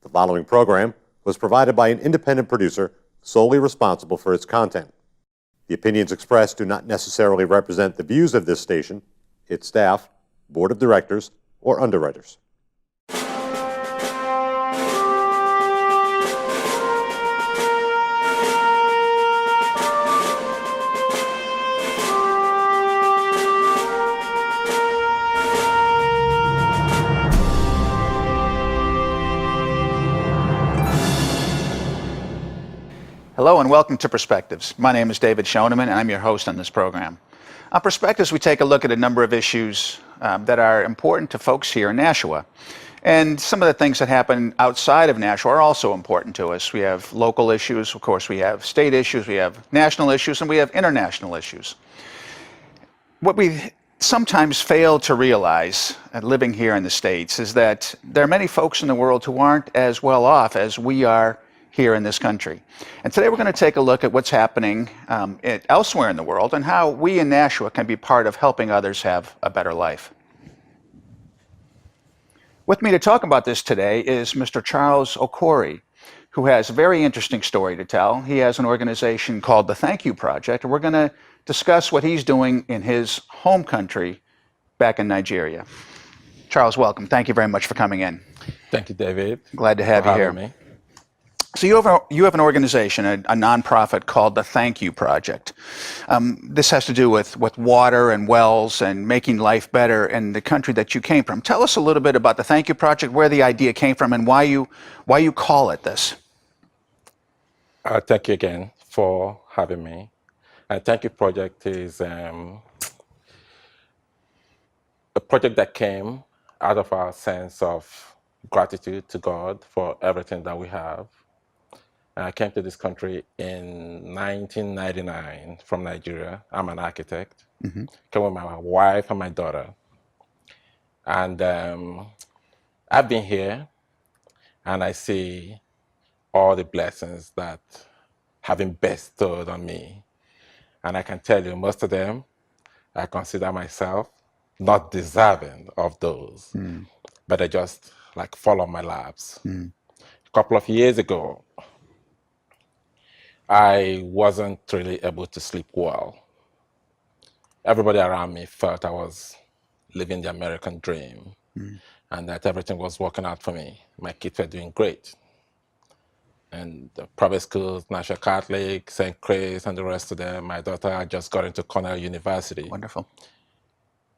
The following program was provided by an independent producer solely responsible for its content. The opinions expressed do not necessarily represent the views of this station, its staff, board of directors, or underwriters. Hello and welcome to Perspectives. My name is David Schoneman and I'm your host on this program. On Perspectives, we take a look at a number of issues that are important to folks here in Nashua. And some of the things that happen outside of Nashua are also important to us. We have local issues, of course, we have state issues, we have national issues, and we have international issues. What we sometimes fail to realize, living here in the States, is that there are many folks in the world who aren't as well off as we are here in this country. And today we're going to take a look at what's happening elsewhere in the world and how we in Nashua can be part of helping others have a better life. With me to talk about this today is Mr. Charles Okorie, who has a very interesting story to tell. He has an organization called the Thank You Project, and we're going to discuss what he's doing in his home country back in Nigeria. Charles, welcome. Thank you very much for coming in. Thank you, David. Glad to have you here. Me. So you have an organization, a nonprofit called the Thank You Project. This has to do with water and wells and making life better in the country that you came from. Tell us a little bit about the Thank You Project, where the idea came from, and why you call it this. Thank you again for having me. Thank You Project is a project that came out of our sense of gratitude to God for everything that we have. I came to this country in 1999 from Nigeria. I'm an architect. Came with my wife and my daughter. And I've been here and I see all the blessings that have been bestowed on me. And I can tell you, most of them, I consider myself not deserving of those, but they just like fall on my laps. A couple of years ago, I wasn't really able to sleep well. Everybody around me felt I was living the American dream and that everything was working out for me. My kids were doing great. And the private schools, National Catholic, St. Chris, and the rest of them, my daughter had just got into Cornell University. Wonderful.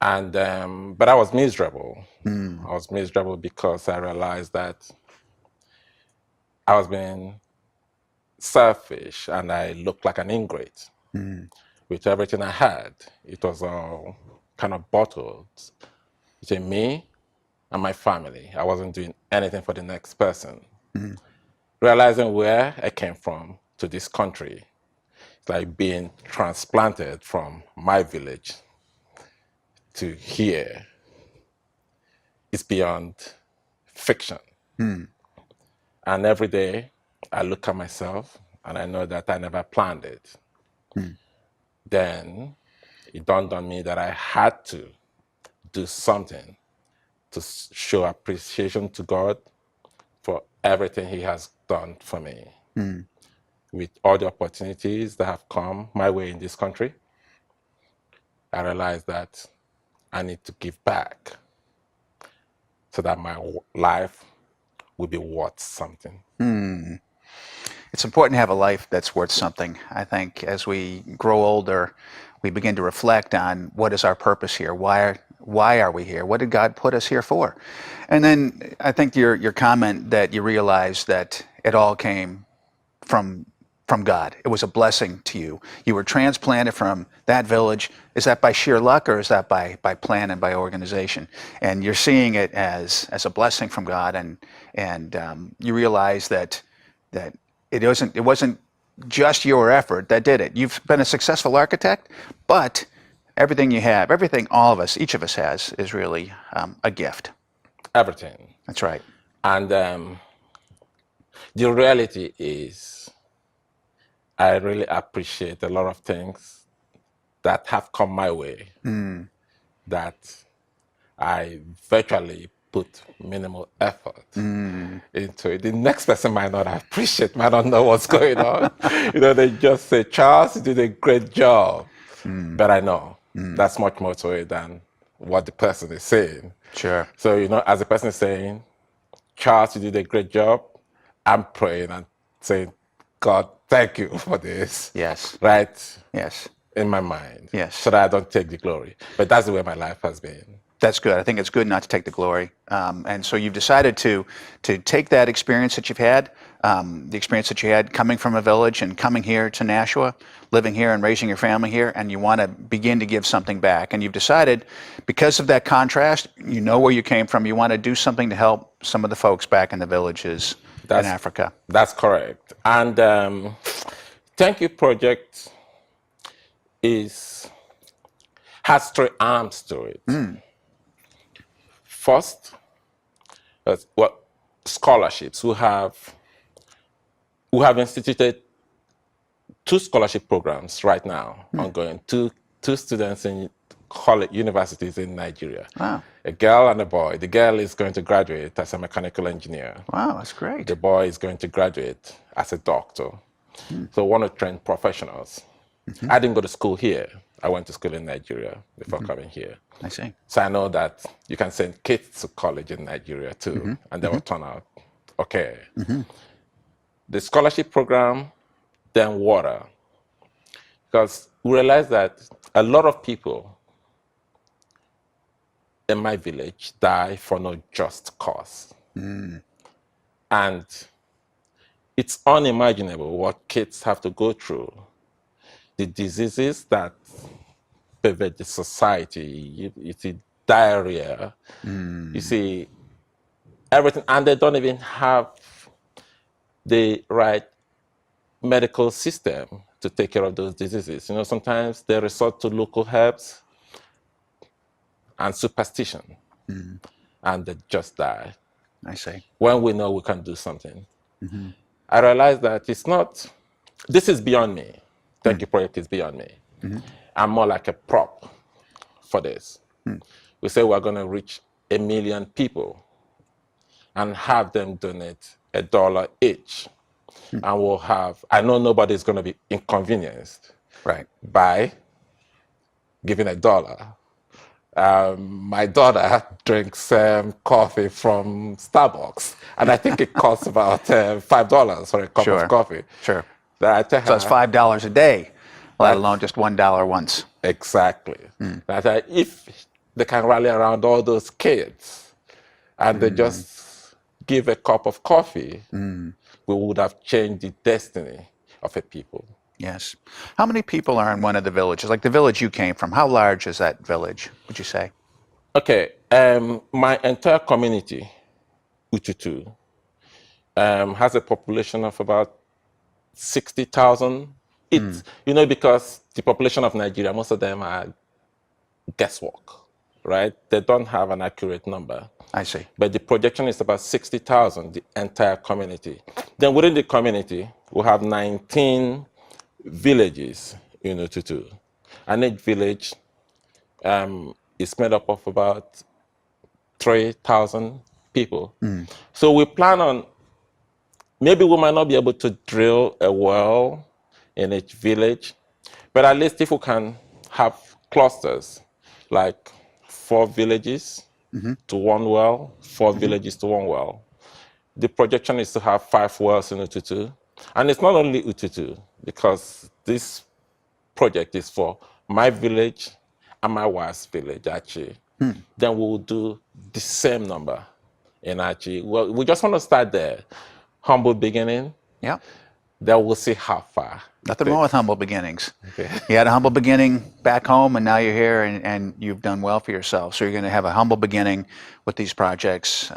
And but I was miserable. I was miserable because I realized that I was being selfish and I looked like an ingrate. With everything I had, it was all kind of bottled between me and my family. I wasn't doing anything for the next person. Realizing where I came from to this country, it's like being transplanted from my village to here. It's beyond fiction. And every day I look at myself and I know that I never planned it. Then it dawned on me that I had to do something to show appreciation to God for everything He has done for me. With all the opportunities that have come my way in this country, I realized that I need to give back so that my life will be worth something. It's important to have a life that's worth something. I think as we grow older, we begin to reflect on what is our purpose here. Why are we here? What did God put us here for? And then I think your comment that you realized that it all came from God. It was a blessing to you. You were transplanted from that village. Is that by sheer luck or is that by plan and by organization? And you're seeing it as a blessing from God, and you realize that it wasn't just your effort that did it. You've been a successful architect, but everything you have, everything all of us, each of us has, is really a gift. Everything. That's right. And the reality is, I really appreciate a lot of things that have come my way that I virtually put minimal effort into it. The next person might not appreciate, might not know what's going on. They just say, Charles, you did a great job. But I know that's much more to it than what the person is saying. Sure. So, as the person is saying, Charles, you did a great job, I'm praying and saying, God, thank you for this. Yes. Right? Yes. In my mind. Yes. So that I don't take the glory. But that's the way my life has been. That's good. I think it's good not to take the glory. And so you've decided to take that experience that you've had, the experience that you had coming from a village and coming here to Nashua, living here and raising your family here, and you want to begin to give something back. And you've decided, because of that contrast, you know where you came from, you want to do something to help some of the folks back in the villages in Africa. That's correct. And Thank You Project has three arms to it. First, scholarships. We have instituted 2 scholarship programs right now ongoing. Two students in college universities in Nigeria. Wow. A girl and a boy. The girl is going to graduate as a mechanical engineer. Wow, that's great. The boy is going to graduate as a doctor. So we want to train professionals. I didn't go to school here. I went to school in Nigeria before coming here. I see. So I know that you can send kids to college in Nigeria too, and they will turn out okay. The scholarship program, then water. Because we realized that a lot of people in my village die for no just cause. And it's unimaginable what kids have to go through. The diseases that pervade the society, you see diarrhea, you see everything, and they don't even have the right medical system to take care of those diseases. Sometimes they resort to local herbs and superstition, and they just die. I see. When we know we can do something. I realized that this is beyond me. Thank You Project is beyond me. I'm more like a prop for this. We say we're going to reach 1 million people and have them donate $1 each. And we'll have, I know nobody's going to be inconvenienced by giving $1. My daughter drinks coffee from Starbucks, and I think it costs about $5 for a cup of coffee. Sure. So that's $5 a day, let alone just $1 once. Exactly. That if they can rally around all those kids and they just give a cup of coffee, we would have changed the destiny of a people. Yes. How many people are in one of the villages? Like the village you came from, how large is that village, would you say? Okay. My entire community, Ututu, has a population of about 60,000. It's, because the population of Nigeria, most of them are guesswork, right? They don't have an accurate number. I see. But the projection is about 60,000, the entire community. Then within the community, we have 19 villages in Ututu. And each village is made up of about 3,000 people. So we plan on, maybe we might not be able to drill a well in each village, but at least if we can have clusters, like 4 villages to 1 well, 4 villages to 1 well. The projection is to have 5 wells in Ututu. And it's not only Ututu, because this project is for my village and my wife's village, actually. Then we will do the same number in Achi. Well, we just want to start there. Humble beginning. Yeah. Then we'll see how far. Nothing wrong with humble beginnings. Okay. You had a humble beginning back home, and now you're here, and you've done well for yourself. So you're going to have a humble beginning with these projects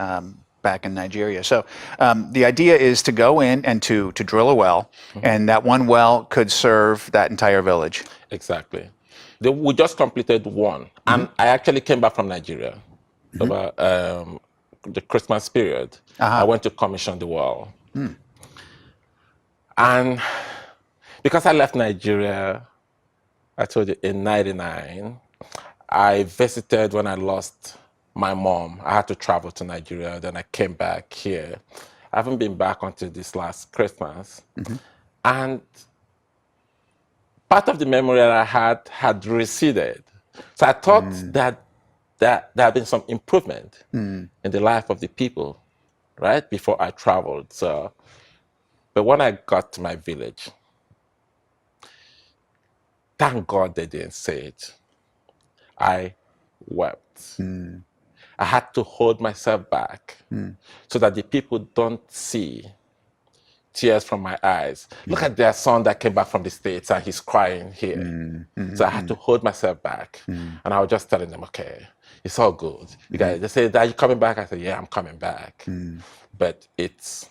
back in Nigeria. So the idea is to go in and to drill a well, and that 1 well could serve that entire village. Exactly. We just completed 1, and I actually came back from Nigeria about the Christmas period. I went to commission the well. And because I left Nigeria, I told you, in '99, I visited when I lost my mom. I had to travel to Nigeria, then I came back here. I haven't been back until this last Christmas. And part of the memory that I had receded. So I thought that there had been some improvement in the life of the people, right, before I traveled. So, but when I got to my village, thank God they didn't say it. I wept. I had to hold myself back so that the people don't see tears from my eyes. Look at their son that came back from the States and he's crying here. So I had to hold myself back. And I was just telling them, okay, it's all good. You guys, they say, are you coming back? I said, yeah, I'm coming back. But it's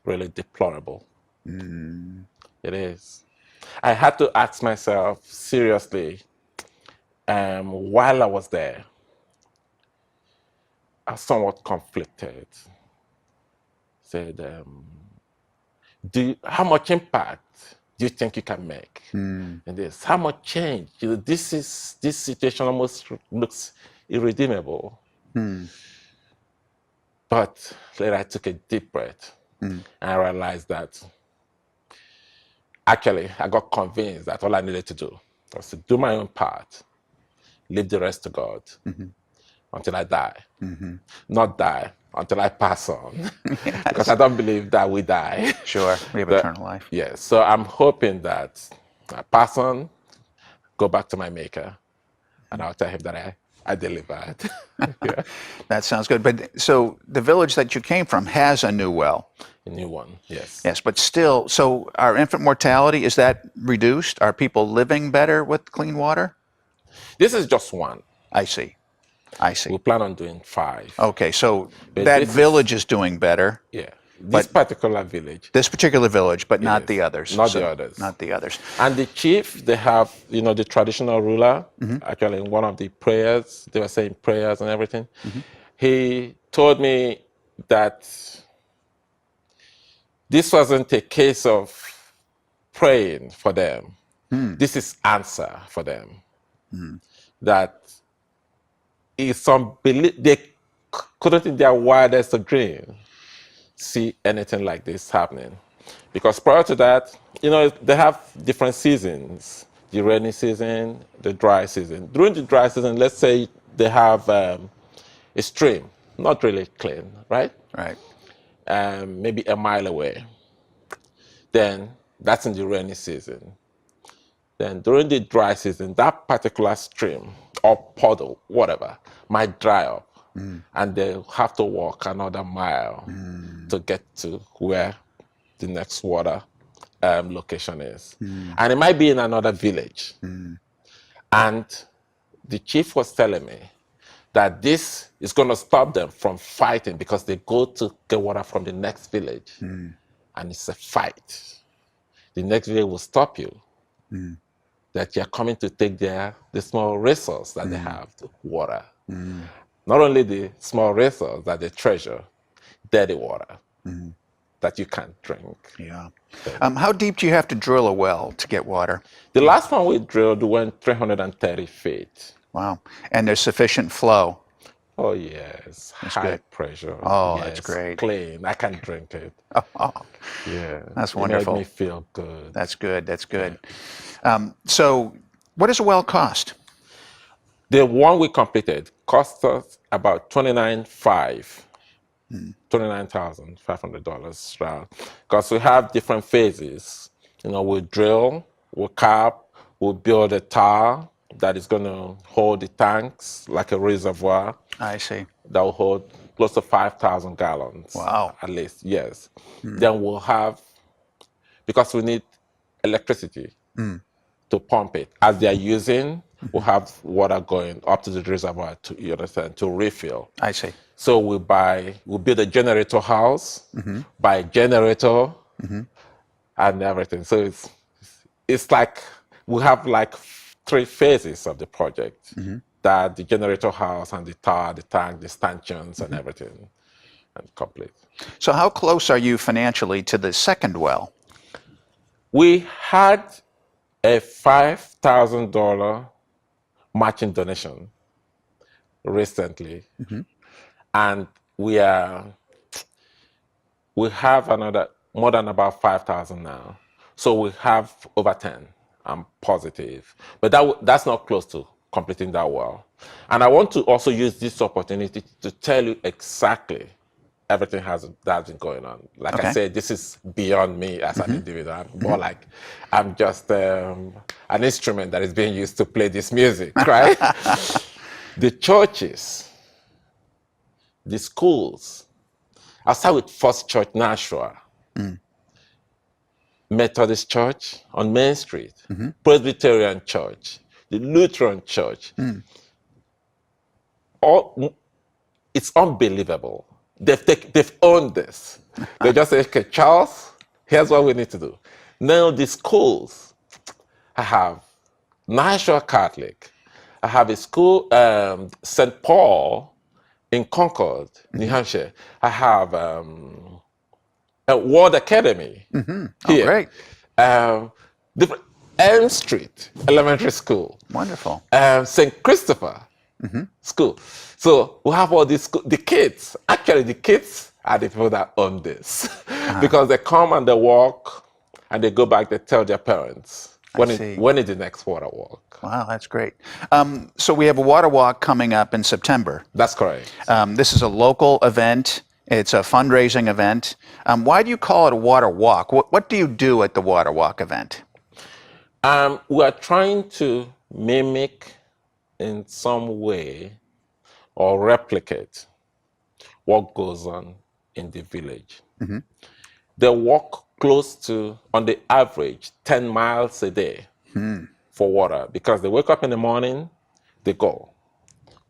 really deplorable. It is. I had to ask myself seriously, while I was there, I was somewhat conflicted. Said, how much impact do you think you can make in this? How much change? This situation almost looks irredeemable. But later I took a deep breath and I realized that actually I got convinced that all I needed to do was to do my own part, leave the rest to God until I die. Not die until I pass on. Because I don't believe that we die. Sure, we have eternal life. Yes, so I'm hoping that I pass on, go back to my maker, and I'll tell him that I delivered. Yeah. That sounds good. But so the village that you came from has a new well. A new one, yes. Yes, but still, so our infant mortality, is that reduced? Are people living better with clean water? This is just one. I see. I see. We plan on doing 5. Okay, so But that this village is doing better. Yeah. This particular village. This particular village, but not Yes. the others. Not the others. Not the others. And the chief, they have, the traditional ruler. Actually, in one of the prayers, they were saying prayers and everything. He told me that this wasn't a case of praying for them. This is answer for them. That is they couldn't in their wildest of dreams see anything like this happening. Because prior to that, they have different seasons. The rainy season, the dry season. During the dry season, let's say they have a stream, not really clean, right? Right. Maybe a mile away. Then that's in the rainy season. Then during the dry season, that particular stream or puddle, whatever, might dry up. And they'll have to walk another mile to get to where the next water location is. And it might be in another village. And the chief was telling me that this is going to stop them from fighting because they go to get water from the next village. And it's a fight. The next village will stop you. That you're coming to take the small resource that they have, the water. Not only the small resource that they treasure, dirty water that you can't drink. Yeah. How deep do you have to drill a well to get water? The last one we drilled went 330 feet. Wow. And there's sufficient flow. Oh, yes. High pressure. Oh, yes. That's great. Clean. I can drink it. Oh, Yeah. that's wonderful. It made me feel good. That's good. That's good. So what does a well cost? The one we completed cost us about $29,500. Because we have different phases. We drill, we cap, we build a tower that is going to hold the tanks like a reservoir. I see. That will hold close to 5,000 gallons. Wow. At least, yes. Then we'll have, because we need electricity to pump it. As they are using, we'll have water going up to the reservoir to refill. I see. So we'll build a generator house, buy a generator, and everything. So it's like we have like 3 phases of the project. That the generator house and the tower, the tank, the stanchions, and everything, and complete. So how close are you financially to the second well? We had a $5,000 matching donation recently and we have another more than about 5,000 now. So we have over 10. I'm positive, but that's not close to completing that well. And I want to also use this opportunity to tell you exactly everything that's been going on. Like I Okay. said, this is beyond me as an individual. I'm more like I'm just an instrument that is being used to play this music, right? The churches, the schools. I'll start with First Church Nashua, Methodist Church on Main Street, Presbyterian Church, the Lutheran Church. All, it's unbelievable. They've owned this. They just say, okay, Charles, here's what we need to do. Now the schools, I have Nashua Catholic. I have a school, St. Paul in Concord, New Hampshire. I have a Ward Academy here. Great. Different Elm Street Elementary School. Wonderful. St. Christopher School. So we have all these the kids. Actually, the kids are the people that own this because they come and they walk and they go back. They tell their parents when is the next water walk. Wow, that's great. So we have a water walk coming up in September. That's correct. This is a local event. It's a fundraising event. Why do you call it a water walk? What do you do at the water walk event? We are trying to mimic in some way or replicate what goes on in the village. They walk close to, on the average, 10 miles a day for water because they wake up in the morning, they go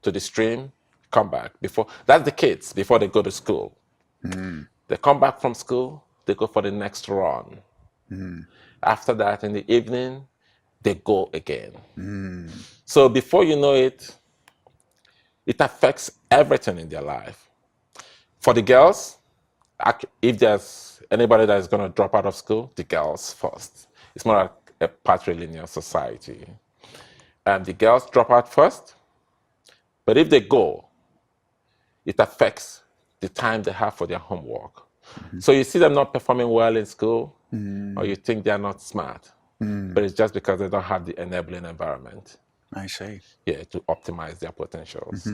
to the stream, come back. That's the kids before they go to school. They come back from school, they go for the next run. After that, in the evening, they go again. So before you know it, it affects everything in their life. For the girls, if there's anybody that is going to drop out of school, the girls first. It's more like a patrilineal society. The girls drop out first, but if they go, it affects the time they have for their homework. So you see them not performing well in school, or you think they're not smart, but it's just because they don't have the enabling environment. I see. Yeah, to optimize their potentials.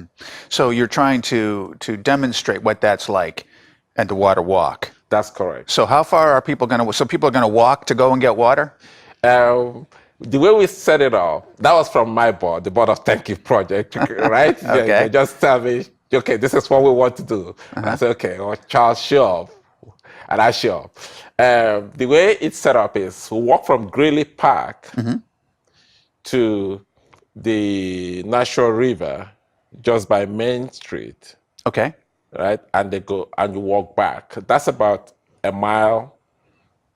So you're trying to demonstrate what that's like at the water walk. That's correct. So how far are people going to? So people are going to walk to go and get water? The way we set it up, that was from my board, the Board of Thank You Project, right? Okay. They just tell me, okay, this is what we want to do. And I say, okay, well, Charles, show up. And I show up. The way it's set up is we walk from Greeley Park to the Nashua River just by Main Street. Okay. Right? And they go and you walk back. That's about a mile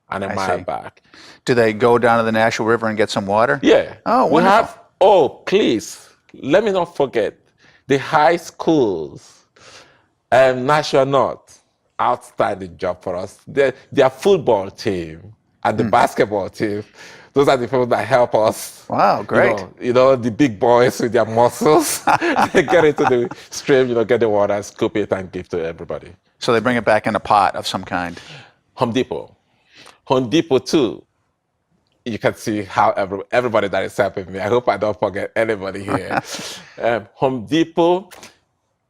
and a mile back. Do they go down to the Nashua River and get some water? Yeah. Oh, wonderful. Please, let me not forget the high schools and Nashua North. Outstanding job for us. Their football team and the basketball team, those are the people that help us. Wow, great. You know the big boys with their muscles, they get into the stream, get the water, scoop it, and give to everybody. So they bring it back in a pot of some kind. Home Depot too. You can see how everybody that is helping me. I hope I don't forget anybody here. Home Depot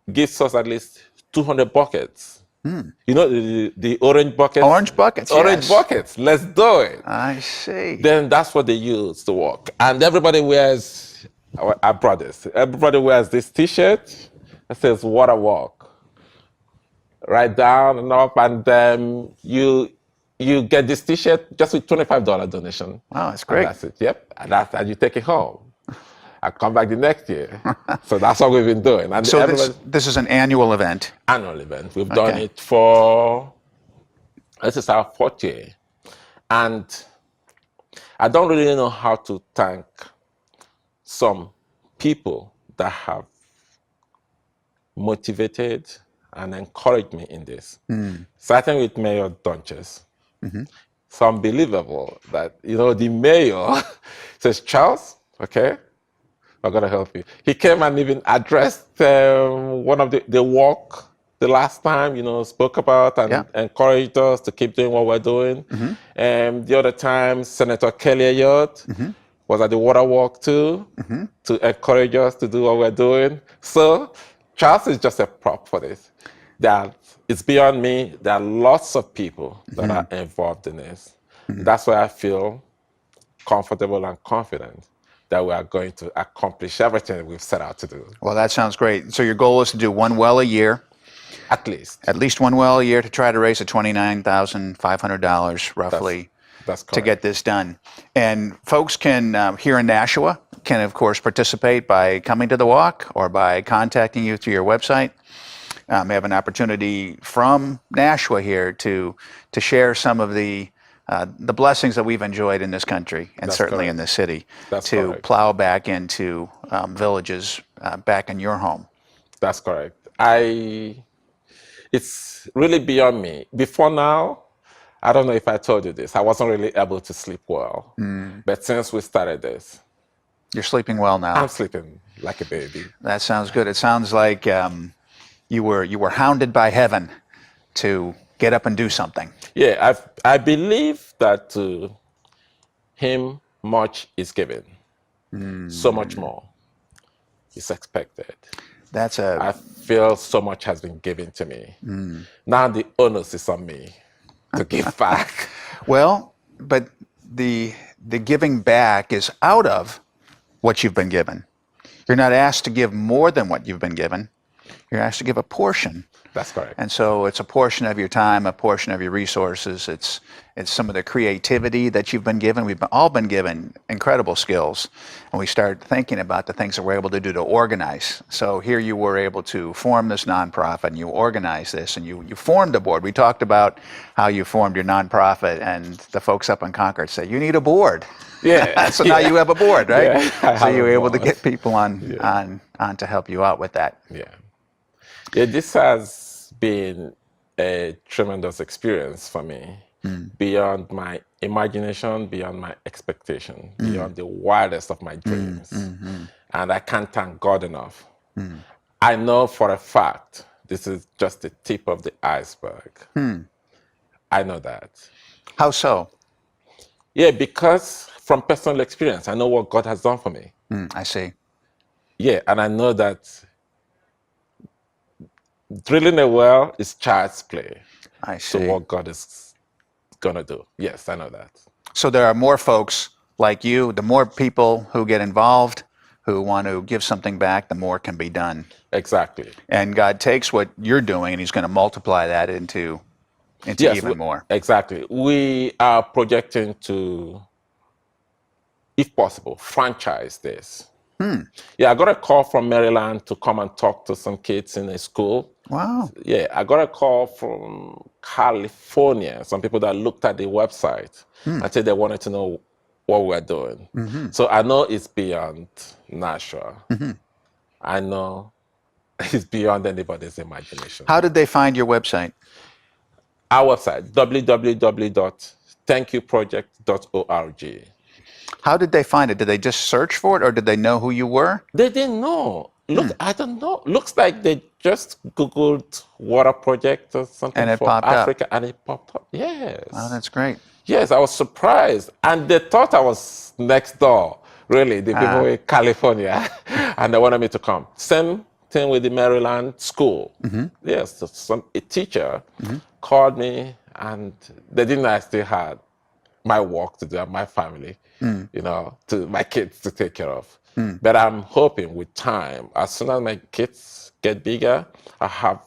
gives us at least 200 buckets. You know the orange buckets? Orange buckets, Orange yes. buckets. Let's do it. I see. Then that's what they use to walk. And everybody wears, I brought this. Everybody wears this T-shirt that says water walk. Right down and up, and you get this T-shirt just with $25 donation. Wow, that's great. And that's it. Yep. And you take it home. I come back the next year. So that's what we've been doing. And so this is an annual event? Annual event. We've done it for, this is our 4th year. And I don't really know how to thank some people that have motivated and encouraged me in this. Starting with Mayor Dunches. It's unbelievable that, the mayor says, Charles, okay, I'm going to help you. He came and even addressed one of the walk the last time, spoke about and Yeah. encouraged us to keep doing what we're doing. And the other time, Senator Kelly Ayotte was at the water walk too, to encourage us to do what we're doing. So Charles is just a prop for this. It's beyond me. There are lots of people that are involved in this. That's why I feel comfortable and confident that we are going to accomplish everything we've set out to do. Well, that sounds great. So your goal is to do one well a year, At least. at least one well a year, to try to raise the $29,500 roughly That's correct. to get this done. And folks can, here in Nashua, can of course participate by coming to the walk or by contacting you through your website. We have an opportunity from Nashua here to share some of the blessings that we've enjoyed in this country and That's certainly correct. in this city, That's to correct. plow back into villages back in your home. That's correct. It's really beyond me. Before now, I don't know if I told you this, I wasn't really able to sleep well. But since we started this, You're sleeping well now. I'm sleeping like a baby. That sounds good. It sounds like you were hounded by heaven to get up and do something. Yeah, I believe that to him much is given. So much more is expected. That's I feel so much has been given to me. Now the onus is on me to give back. well, but the giving back is out of what you've been given. You're not asked to give more than what you've been given. You're asked to give a portion. That's correct. And so it's a portion of your time, a portion of your resources. It's some of the creativity that you've been given. We've all been given incredible skills, and we start thinking about the things that we're able to do to organize. So here you were able to form this nonprofit, and you organized this, and you formed a board. We talked about how you formed your nonprofit, and the folks up in Concord said, you need a board. Yeah. So now you have a board, right? Yeah, So you were able to board. get people on to help you out with that. Yeah, this has been a tremendous experience for me, beyond my imagination, beyond my expectation, beyond the wildest of my dreams. And I can't thank God enough. I know for a fact this is just the tip of the iceberg. I know that. How so? Yeah, because from personal experience, I know what God has done for me. I see. Yeah, and I know that drilling a well is child's play I see. to what God is going to do. Yes, I know that. So there are more folks like you, the more people who get involved, who want to give something back, the more can be done. Exactly. And God takes what you're doing and he's going to multiply that into Yes, even more. Exactly. We are projecting to, if possible, franchise this. Yeah, I got a call from Maryland to come and talk to some kids in a school. Wow. Yeah, I got a call from California, some people that looked at the website and said they wanted to know what we're doing. So I know it's beyond Nashua. I know it's beyond anybody's imagination. How did they find your website? Our website, www.thankyouproject.org. How did they find it? Did they just search for it or did they know who you were? They didn't know. Look, I don't know. Looks like they just Googled water project or something And it for popped up. Africa, and it popped up. Yes. Oh, that's great. Yes, I was surprised. And they thought I was next door, really, the people in California. And they wanted me to come. Same thing with the Maryland school. Yes, so a teacher called me, and they didn't know I still had my work to do and my family, to my kids to take care of. But I'm hoping with time, as soon as my kids get bigger, I have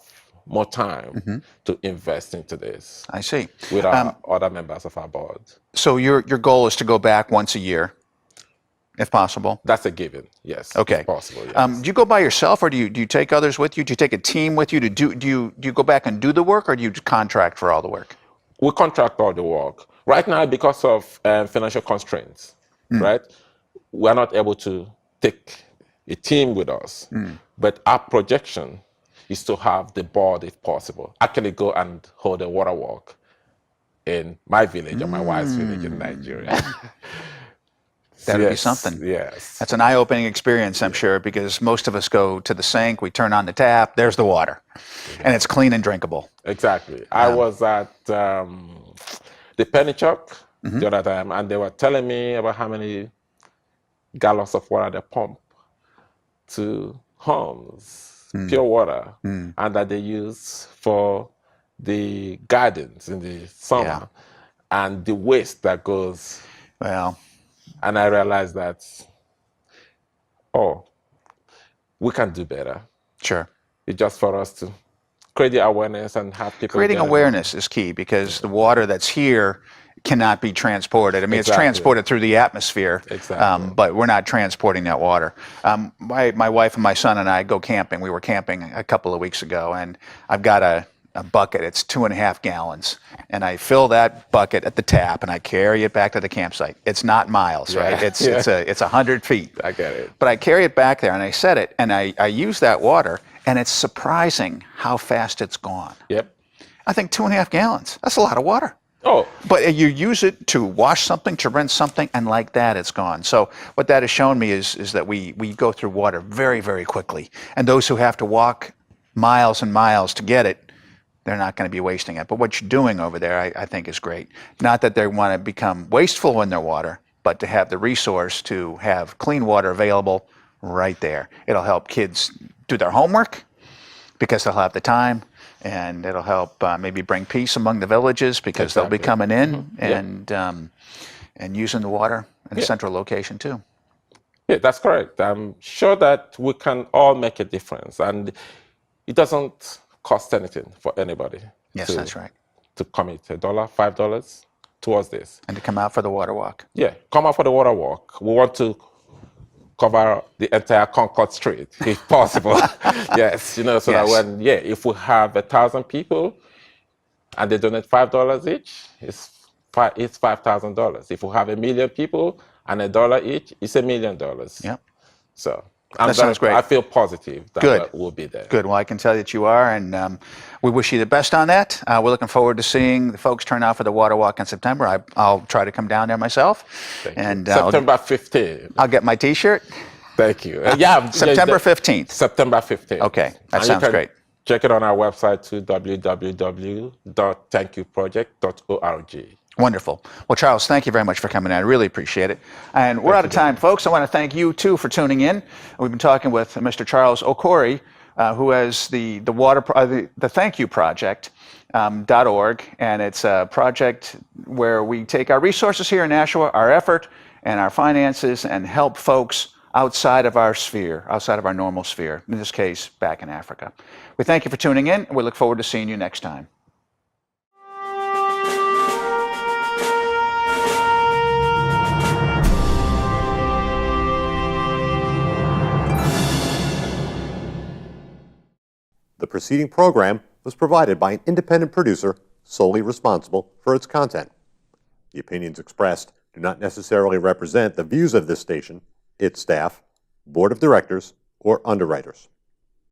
more time to invest into this. I see. With our other members of our board. So your goal is to go back once a year, if possible? That's a given, yes. Okay. It's possible, yes. Do you go by yourself, or do you take others with you? Do you take a team with you to do you go back and do the work, or do you contract for all the work? We contract all the work. Right now, because of financial constraints, right, we're not able to take a team with us. But our projection is to have the board, if possible, actually go and hold a water walk in my village or my wife's village in Nigeria. That would be Yes, something. yes. That's an eye-opening experience, I'm sure, because most of us go to the sink, we turn on the tap, there's the water, and it's clean and drinkable. Exactly. I was at the penny shop the other time, and they were telling me about how many gallons of water they pump to homes, pure water, and that they use for the gardens in the summer, and the waste that goes. Well, And I realized that, oh, we can do better. sure. It's just for us to create the awareness and have people Creating get awareness is key because the water that's here cannot be transported. I mean, it's Exactly. transported through the atmosphere, Exactly. but we're not transporting that water. My wife and my son and I go camping. We were camping a couple of weeks ago, and I've got a bucket. It's 2.5 gallons, and I fill that bucket at the tap, and I carry it back to the campsite. It's not miles, right? It's 100 feet. I get it. But I carry it back there, and I set it, and I use that water, and it's surprising how fast it's gone. Yep. I think 2.5 gallons. That's a lot of water. Oh, But you use it to wash something, to rinse something, and like that, it's gone. So what that has shown me is that we go through water very, very quickly. And those who have to walk miles and miles to get it, they're not going to be wasting it. But what you're doing over there, I think, is great. Not that they want to become wasteful in their water, but to have the resource to have clean water available right there. It'll help kids do their homework because they'll have the time. And it'll help maybe bring peace among the villages because they'll be coming in and using the water in a central location too. yeah, that's correct. I'm sure that we can all make a difference, and it doesn't cost anything for anybody. Yes, that's right. To commit $1, $5 towards this. And to come out for the water walk. Yeah, come out for the water walk. We want to cover the entire Concord Street, if possible. Yes, so Yes. that if we have 1,000 people and they donate $5 each, it's $5,000. If we have 1 million people and $1 each, it's $1 million. Yep. So That sounds great. I feel positive that Good. we'll be there. Good. Well, I can tell that you are, and we wish you the best on that. We're looking forward to seeing the folks turn out for the water walk in September. I'll try to come down there myself. Thank you. And September 15th. I'll get my T-shirt. Thank you. September 15th. September 15th. Okay, that And sounds you can great. Check it on our website to www.thankyouproject.org. Wonderful. Well, Charles, thank you very much for coming in. I really appreciate it. And we're out of time, folks. I want to thank you, too, for tuning in. We've been talking with Mr. Charles Okorie, who has the Thank You Project. .org, and it's a project where we take our resources here in Nashua, our effort and our finances, and help folks outside of our sphere, outside of our normal sphere, in this case, back in Africa. We thank you for tuning in, and we look forward to seeing you next time. The preceding program was provided by an independent producer solely responsible for its content. The opinions expressed do not necessarily represent the views of this station, its staff, board of directors, or underwriters.